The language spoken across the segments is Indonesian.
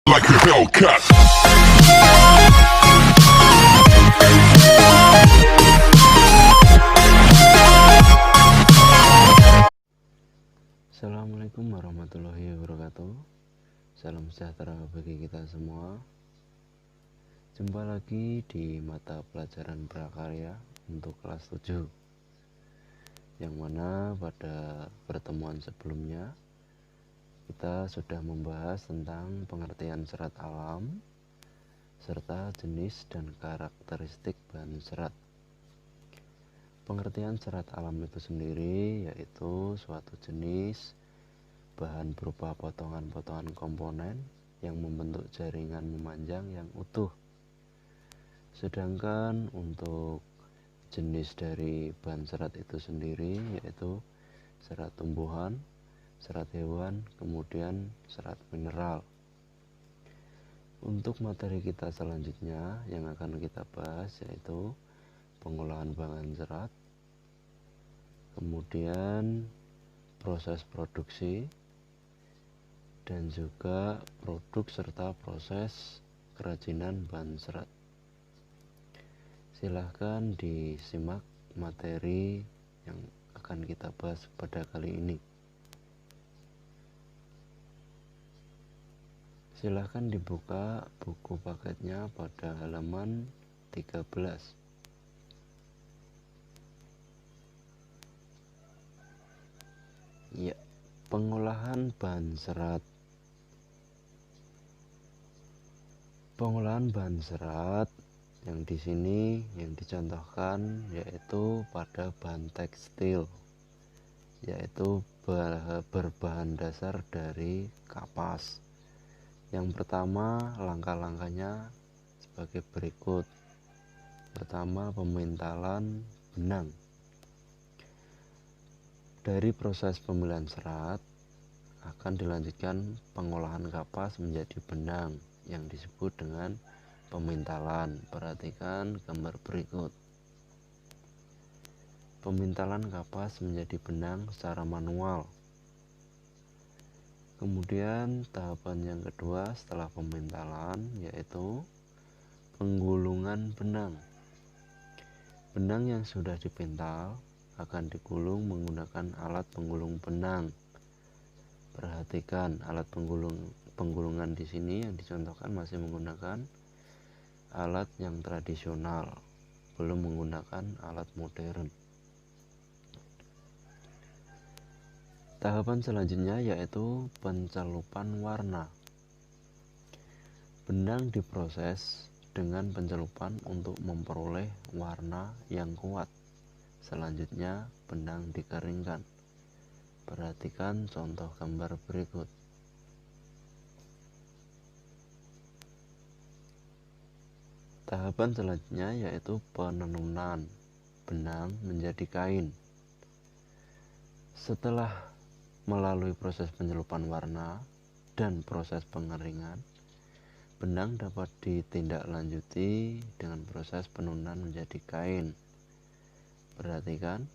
like a Hellcat. Assalamualaikum warahmatullahi wabarakatuh. Salam sejahtera bagi kita semua. Jumpa lagi di mata pelajaran prakarya untuk kelas 7, yang mana pada pertemuan sebelumnya kita sudah membahas tentang pengertian serat alam serta jenis dan karakteristik bahan serat. Pengertian serat alam itu sendiri yaitu suatu jenis bahan berupa potongan-potongan komponen yang membentuk jaringan memanjang yang utuh. Sedangkan untuk jenis dari bahan serat itu sendiri yaitu serat tumbuhan, serat hewan, kemudian serat mineral. Untuk materi kita selanjutnya yang akan kita bahas yaitu pengolahan bahan serat, kemudian proses produksi, dan juga produk serta proses kerajinan bahan serat. Silahkan disimak materi yang akan kita bahas pada kali ini. Silahkan dibuka buku paketnya pada halaman 13. Ya, pengolahan bahan serat. Pengolahan bahan serat yang di sini yang dicontohkan yaitu pada bahan tekstil, yaitu berbahan dasar dari kapas. Yang pertama, langkah-langkahnya sebagai berikut. Pertama, pemintalan benang. Dari proses pemilihan serat akan dilanjutkan pengolahan kapas menjadi benang yang disebut dengan pemintalan. Perhatikan gambar berikut. Pemintalan kapas menjadi benang secara manual. Kemudian tahapan yang kedua setelah pemintalan yaitu penggulungan benang. Benang yang sudah dipintal akan digulung menggunakan alat penggulung benang. Perhatikan alat penggulungan di sini yang dicontohkan masih menggunakan alat yang tradisional, belum menggunakan alat modern. Tahapan selanjutnya yaitu pencelupan warna. Benang diproses dengan pencelupan untuk memperoleh warna yang kuat. Selanjutnya benang dikeringkan. Perhatikan contoh gambar berikut. Tahapan selanjutnya yaitu penenunan benang menjadi kain. Setelah melalui proses pencelupan warna dan proses pengeringan, benang dapat ditindaklanjuti dengan proses penenunan menjadi kain. Perhatikan,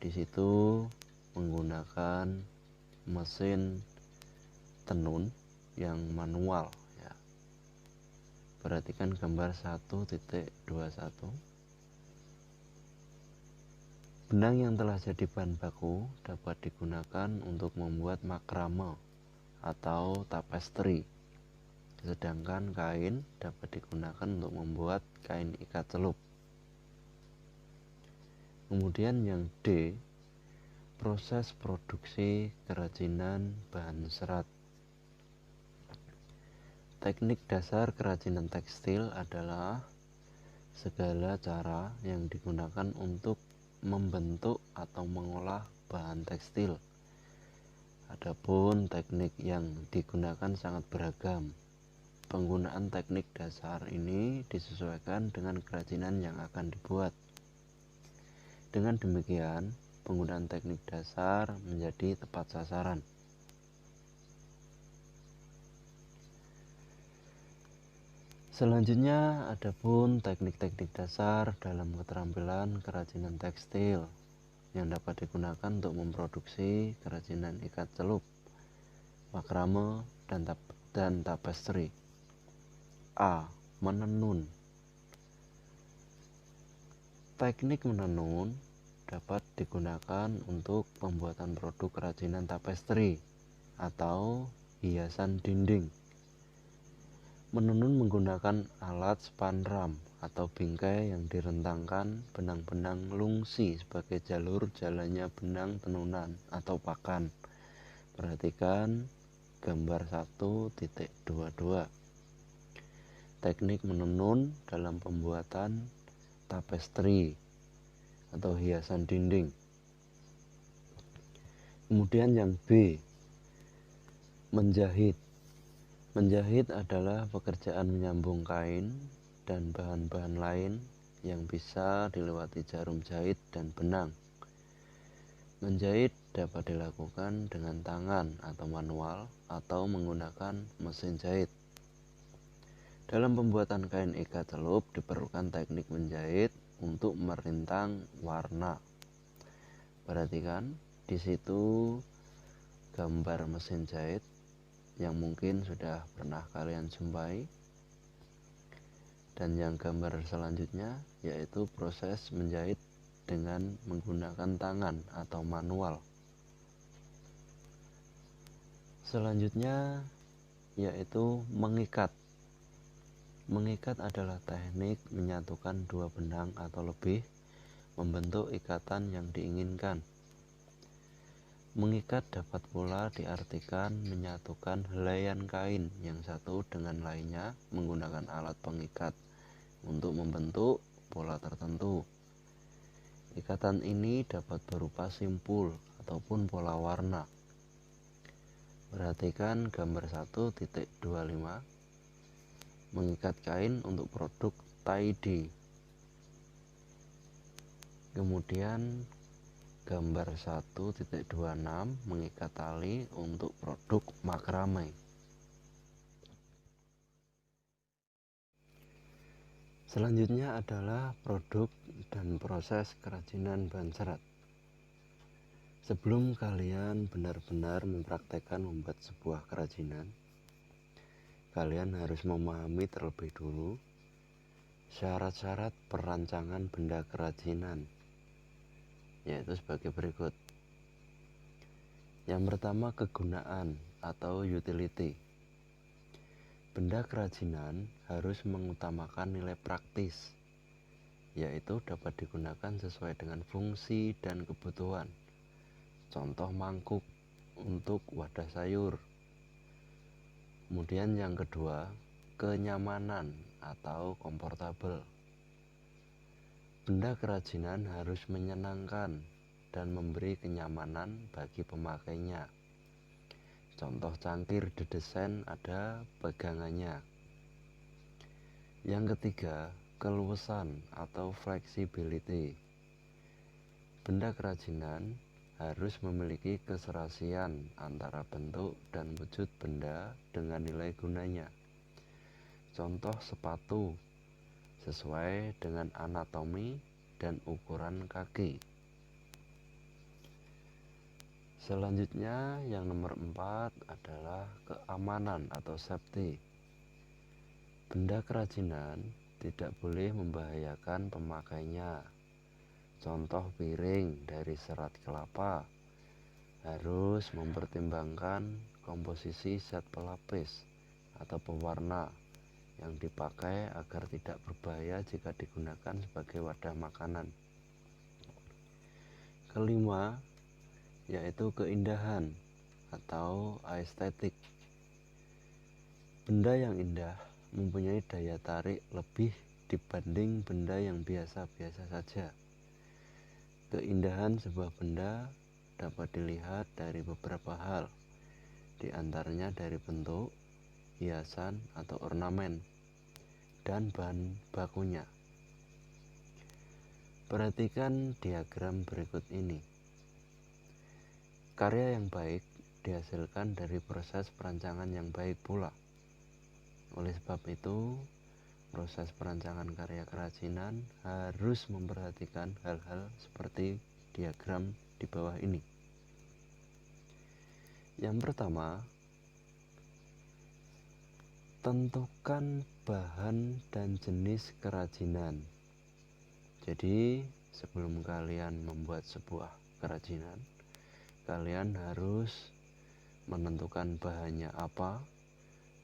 di situ menggunakan mesin tenun yang manual ya. Perhatikan gambar 1.21. Benang yang telah jadi bahan baku dapat digunakan untuk membuat makrame atau tapestry, sedangkan kain dapat digunakan untuk membuat kain ikat celup. Kemudian yang D, proses produksi kerajinan bahan serat. Teknik dasar kerajinan tekstil adalah segala cara yang digunakan untuk membentuk atau mengolah bahan tekstil. Adapun teknik yang digunakan sangat beragam. Penggunaan teknik dasar ini disesuaikan dengan kerajinan yang akan dibuat. Dengan demikian, penggunaan teknik dasar menjadi tepat sasaran. Selanjutnya adapun teknik-teknik dasar dalam keterampilan kerajinan tekstil yang dapat digunakan untuk memproduksi kerajinan ikat celup, makrame, dan dan tapestry. A. Menenun. Teknik menenun dapat digunakan untuk pembuatan produk kerajinan tapestry atau hiasan dinding. Menenun menggunakan alat spanram atau bingkai yang direntangkan benang-benang lungsi sebagai jalur jalannya benang tenunan atau pakan. Perhatikan gambar 1.22. Teknik menenun dalam pembuatan tapestry atau hiasan dinding. Kemudian yang B, menjahit. Menjahit adalah pekerjaan menyambung kain dan bahan-bahan lain yang bisa dilewati jarum jahit dan benang. Menjahit dapat dilakukan dengan tangan atau manual atau menggunakan mesin jahit. Dalam pembuatan kain ikat celup diperlukan teknik menjahit untuk merintang warna. Perhatikan di situ gambar mesin jahit yang mungkin sudah pernah kalian jumpai. Dan yang gambar selanjutnya yaitu proses menjahit dengan menggunakan tangan atau manual. Selanjutnya yaitu mengikat. Mengikat adalah teknik menyatukan dua benang atau lebih membentuk ikatan yang diinginkan. Mengikat dapat pula diartikan menyatukan helaian kain yang satu dengan lainnya menggunakan alat pengikat untuk membentuk pola tertentu. Ikatan ini dapat berupa simpul ataupun pola warna. Perhatikan gambar 1.25. Mengikat kain untuk produk tie-dye. Kemudian gambar 1.26 mengikat tali untuk produk makrame. Selanjutnya adalah produk dan proses kerajinan bahan serat. Sebelum kalian benar-benar mempraktekkan membuat sebuah kerajinan, kalian harus memahami terlebih dulu syarat-syarat perancangan benda kerajinan, yaitu sebagai berikut. Yang pertama, kegunaan atau utility. Benda kerajinan harus mengutamakan nilai praktis, yaitu dapat digunakan sesuai dengan fungsi dan kebutuhan. Contoh mangkuk untuk wadah sayur. Kemudian yang kedua, kenyamanan atau comfortable. Benda kerajinan harus menyenangkan dan memberi kenyamanan bagi pemakainya. Contoh cangkir didesain ada pegangannya. Yang ketiga, keluasan atau flexibility. Benda kerajinan harus memiliki keserasian antara bentuk dan wujud benda dengan nilai gunanya. Contoh sepatu sesuai dengan anatomi dan ukuran kaki. Selanjutnya yang nomor 4 adalah keamanan atau safety. Benda kerajinan tidak boleh membahayakan pemakainya. Contoh piring dari serat kelapa harus mempertimbangkan komposisi zat pelapis atau pewarna yang dipakai agar tidak berbahaya jika digunakan sebagai wadah makanan. Kelima, yaitu keindahan atau aesthetic. Benda yang indah mempunyai daya tarik lebih dibanding benda yang biasa-biasa saja. Keindahan sebuah benda dapat dilihat dari beberapa hal, di antaranya dari bentuk, hiasan atau ornamen, dan bahan bakunya. Perhatikan diagram berikut ini. Karya yang baik dihasilkan dari proses perancangan yang baik pula. Oleh sebab itu, proses perancangan karya kerajinan harus memperhatikan hal-hal seperti diagram di bawah ini. Yang pertama, Tentukan bahan dan jenis kerajinan. Jadi sebelum kalian membuat sebuah kerajinan, kalian harus menentukan bahannya apa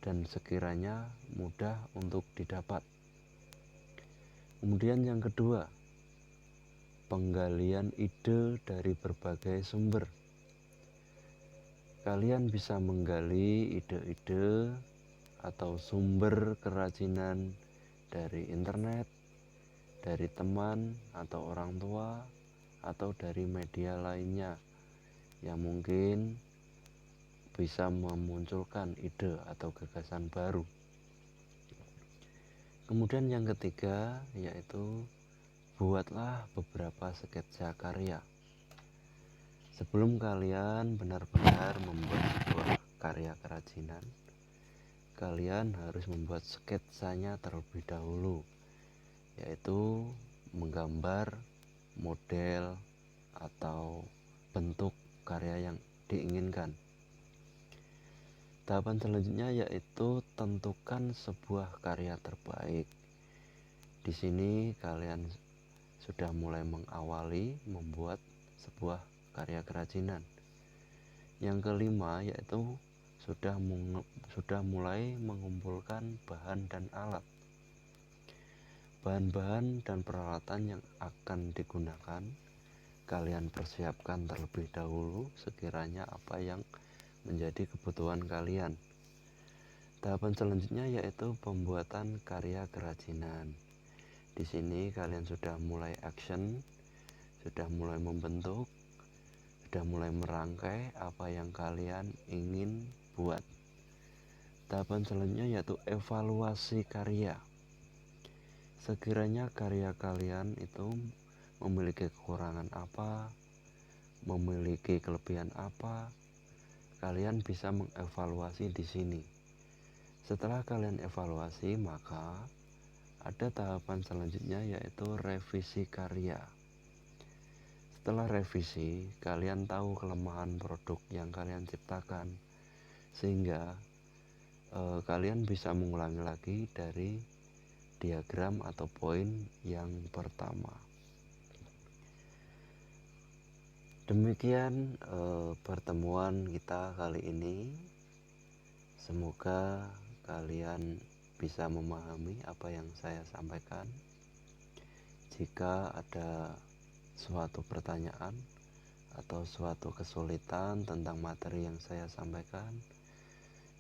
dan sekiranya mudah untuk didapat. Kemudian yang kedua, penggalian ide dari berbagai sumber. Kalian bisa menggali ide-ide atau sumber kerajinan dari internet, dari teman atau orang tua, atau dari media lainnya yang mungkin bisa memunculkan ide atau gagasan baru. Kemudian yang ketiga yaitu buatlah beberapa sketsa karya. Sebelum kalian benar-benar membuat sebuah karya kerajinan, kalian harus membuat sketsanya terlebih dahulu, yaitu menggambar model atau bentuk karya yang diinginkan. Tahapan selanjutnya yaitu tentukan sebuah karya terbaik. Di sini kalian sudah mulai mengawali membuat sebuah karya kerajinan. Yang kelima yaitu sudah mulai mengumpulkan bahan dan alat. Bahan-bahan dan peralatan yang akan digunakan kalian persiapkan terlebih dahulu sekiranya apa yang menjadi kebutuhan kalian. Tahapan selanjutnya yaitu pembuatan karya kerajinan. Di sini kalian sudah mulai action, sudah mulai membentuk, sudah mulai merangkai apa yang kalian ingin buat. Tahapan selanjutnya yaitu evaluasi karya. Sekiranya karya kalian itu memiliki kekurangan apa, memiliki kelebihan apa, kalian bisa mengevaluasi di sini. Setelah kalian evaluasi, maka ada tahapan selanjutnya yaitu revisi karya. Setelah revisi, kalian tahu kelemahan produk yang kalian ciptakan, sehingga kalian bisa mengulangi lagi dari diagram atau poin yang pertama. Demikian pertemuan kita kali ini. Semoga kalian bisa memahami apa yang saya sampaikan. Jika ada suatu pertanyaan atau suatu kesulitan tentang materi yang saya sampaikan,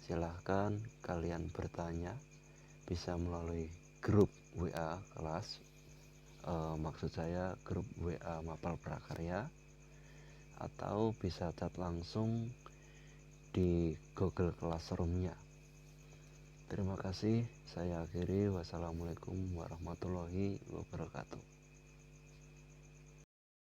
silahkan kalian bertanya, bisa melalui grup WA kelas, maksud saya grup WA Mapel Prakarya, atau bisa chat langsung di Google Classroom-nya. Terima kasih, saya akhiri. Wassalamualaikum warahmatullahi wabarakatuh.